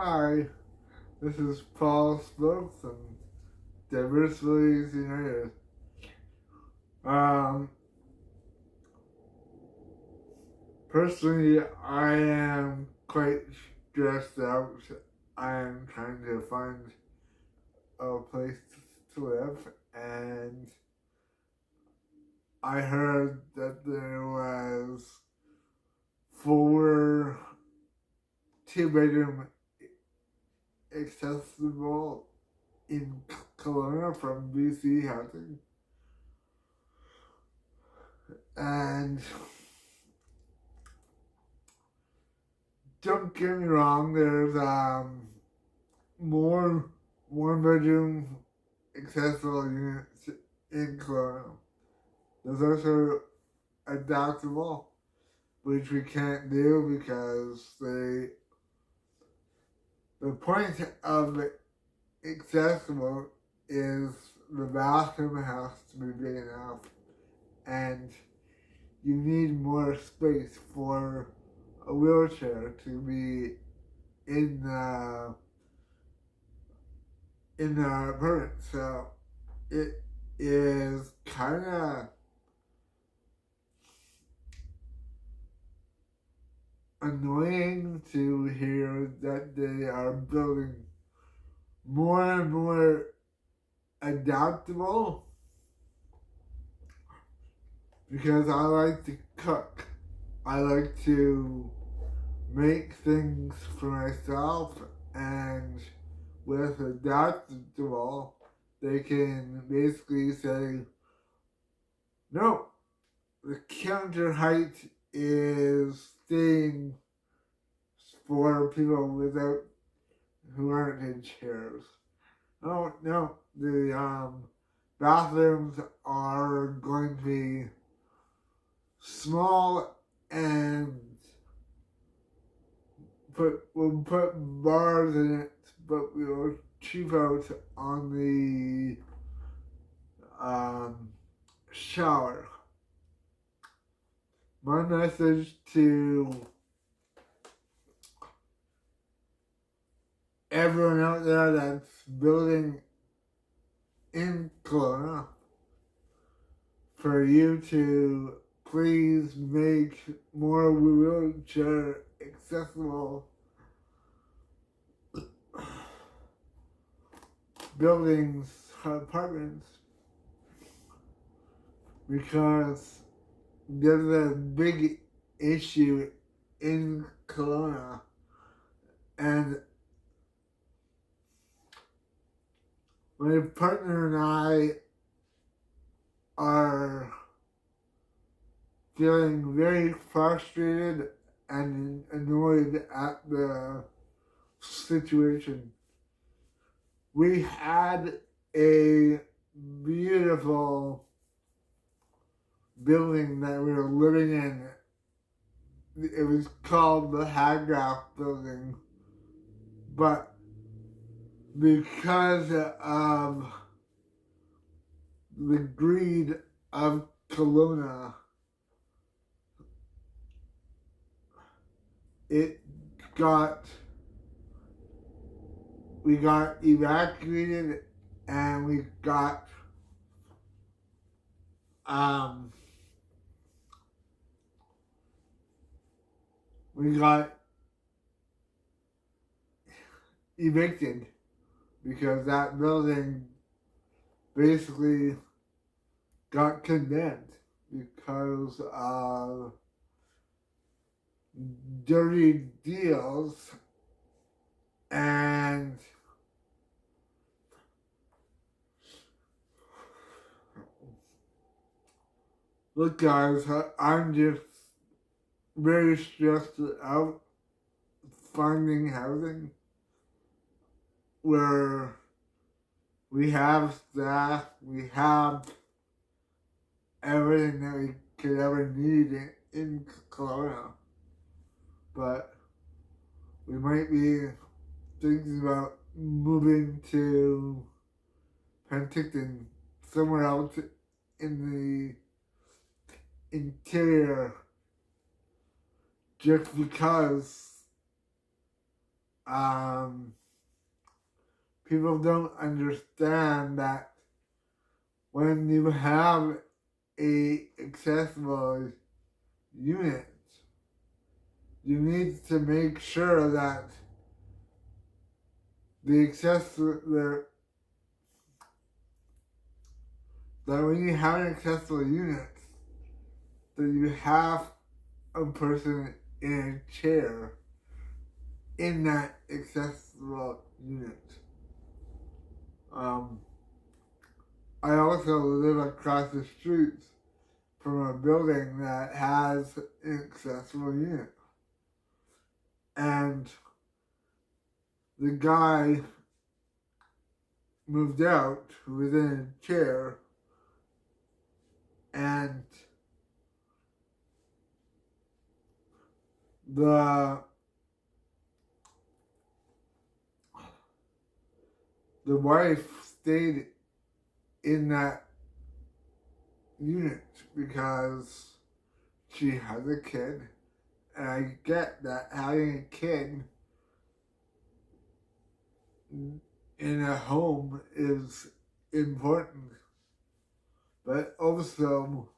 Hi, this is Paul Stokes from Diversities United. Um, Personally, I am quite stressed out. I am trying to find a place to live, and I heard that there was 4 two-bedroom accessible in Kelowna from BC Housing, and don't get me wrong, there's more one bedroom accessible units in Kelowna. There's also adaptable, which we can't do because the point of accessible is the bathroom has to be big enough, and you need more space for a wheelchair to be in the apartment. So it is kind of annoying to hear that they are building more and more adaptable, because I like to cook. I like to make things for myself, and with adaptable, they can basically say, no, the counter height is staying for people without who aren't in chairs. Oh no, the bathrooms are going to be small, and we'll put bars in it, but we'll cheap out on the shower. My message to everyone out there that's building in Kelowna, for you to please make more wheelchair accessible buildings, apartments, because there's a big issue in Kelowna, and my partner and I are feeling very frustrated and annoyed at the situation. We had a beautiful building that we were living in. It was called the Hagraff Building, but because of the greed of Kelowna, we got evacuated, and we got evicted, because that building basically got condemned because of dirty deals. And look, guys, I'm just very stressed out finding housing where we have staff, we have everything that we could ever need in Kelowna, but we might be thinking about moving to Penticton, somewhere else in the interior, just because um, people don't understand that when you have a accessible unit, you need to make sure that that when you have an accessible unit, that you have a person in a chair in that accessible unit. I also live across the street from a building that has an accessible unit. And the guy moved out who was in a chair, and the wife stayed in that unit because she has a kid, and I get that having a kid in a home is important, but also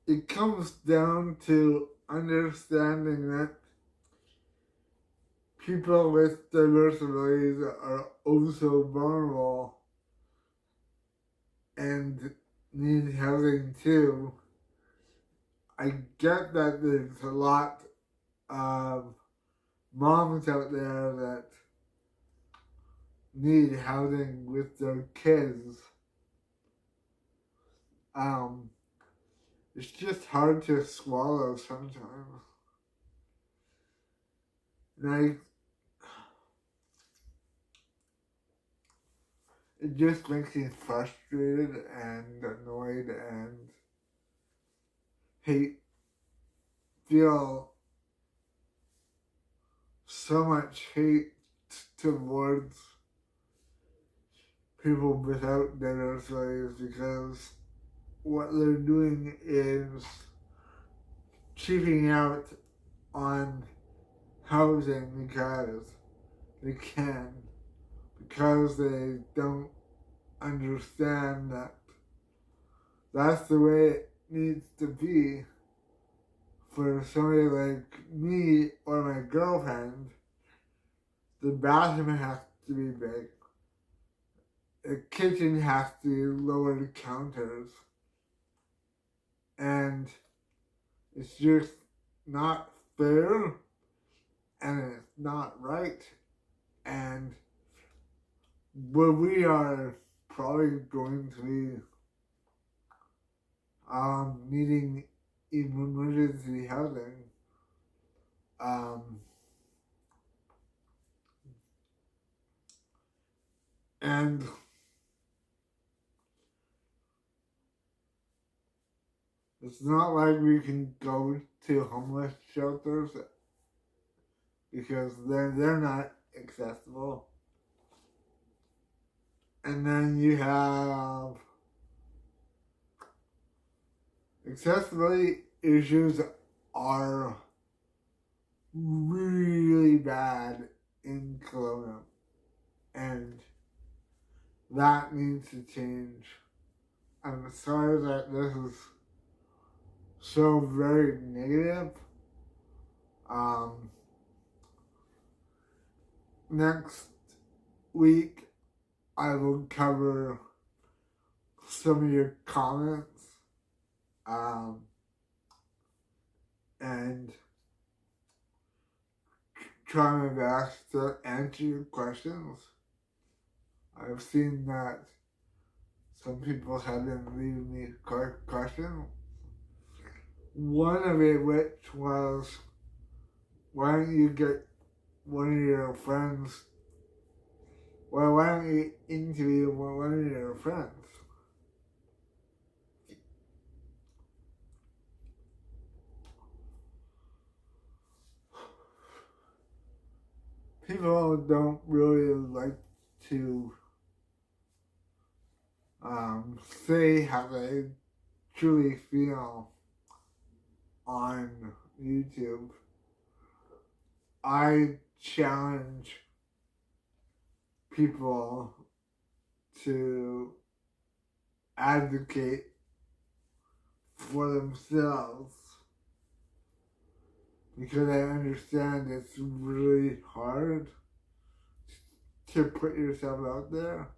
it comes down to understanding that people with diverse abilities are also vulnerable and need housing too. I get that there's a lot of moms out there that need housing with their kids. It's just hard to swallow sometimes. Like, it just makes me frustrated and annoyed and feel so much hate towards people without disabilities because what they're doing is cheaping out on housing because they can, because they don't understand that that's the way it needs to be. For somebody like me or my girlfriend, the bathroom has to be big. The kitchen has to be lower counters. And it's just not fair and it's not right. And where we are probably going to be needing emergency housing. And it's not like we can go to homeless shelters because they're not accessible. And then you have accessibility issues are really bad in Kelowna, and that needs to change. I'm sorry that this is so very negative. Next week, I will cover some of your comments and try my best to answer your questions. I've seen that some people have been leaving me questions. One of it which was, why don't you get one of your friends, well, why don't you interview one of your friends? People don't really like to say how they truly feel on YouTube. I challenge people to advocate for themselves because I understand it's really hard to put yourself out there.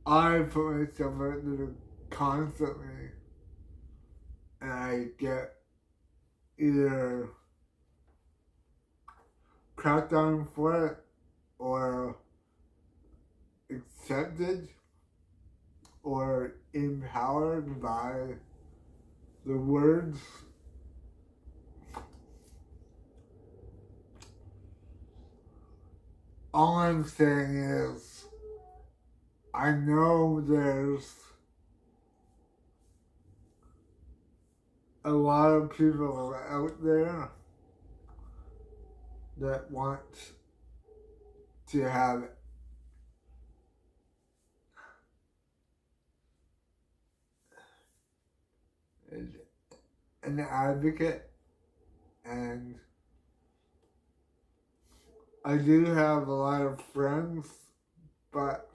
I put myself out there constantly, and I get either cracked down for it or accepted or empowered by the words. All I'm saying is, I know there's a lot of people out there that want to have an advocate, and I do have a lot of friends, but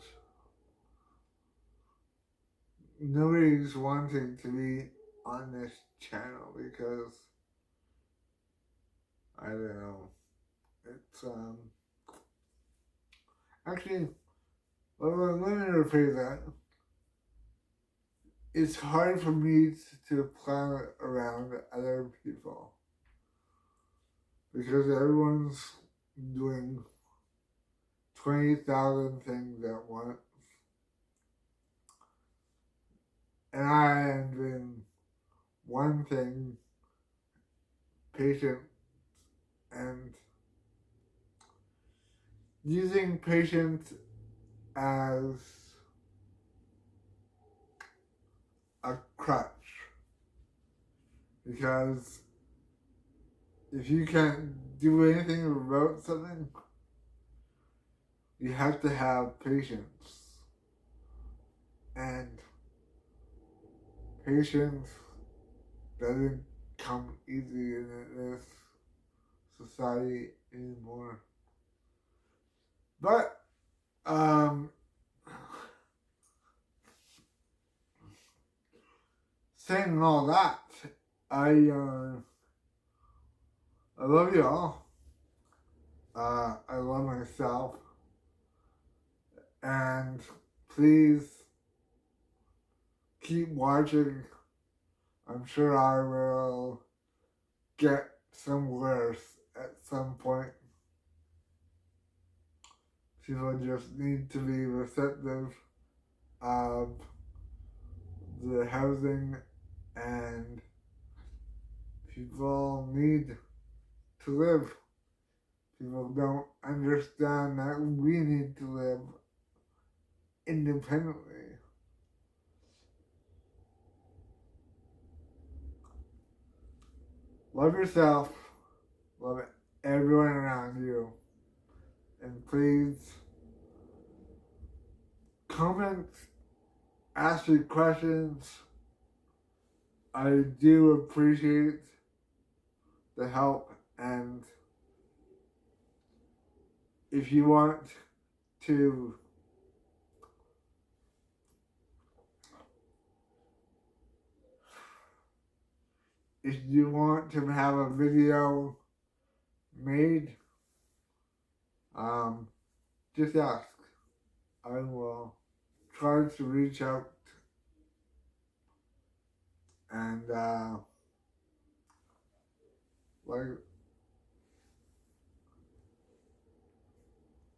nobody's wanting to be on this channel because I don't know. It's actually, well, let me rephrase that. It's hard for me to plan around other people because everyone's doing 20,000 things at once, and I am doing one thing, patient, and using patience as a crutch, because if you can't do anything about something, you have to have patience, and patience doesn't come easy in this society anymore. But saying all that, I love y'all. I love myself, and please keep watching. I'm sure I will get some worse at some point. People just need to be receptive of the housing, and people need to live. People don't understand that we need to live independently. Love yourself, love everyone around you, and please comment, ask me questions. I do appreciate the help, and if you want to have a video made, just ask. I will try to reach out, and like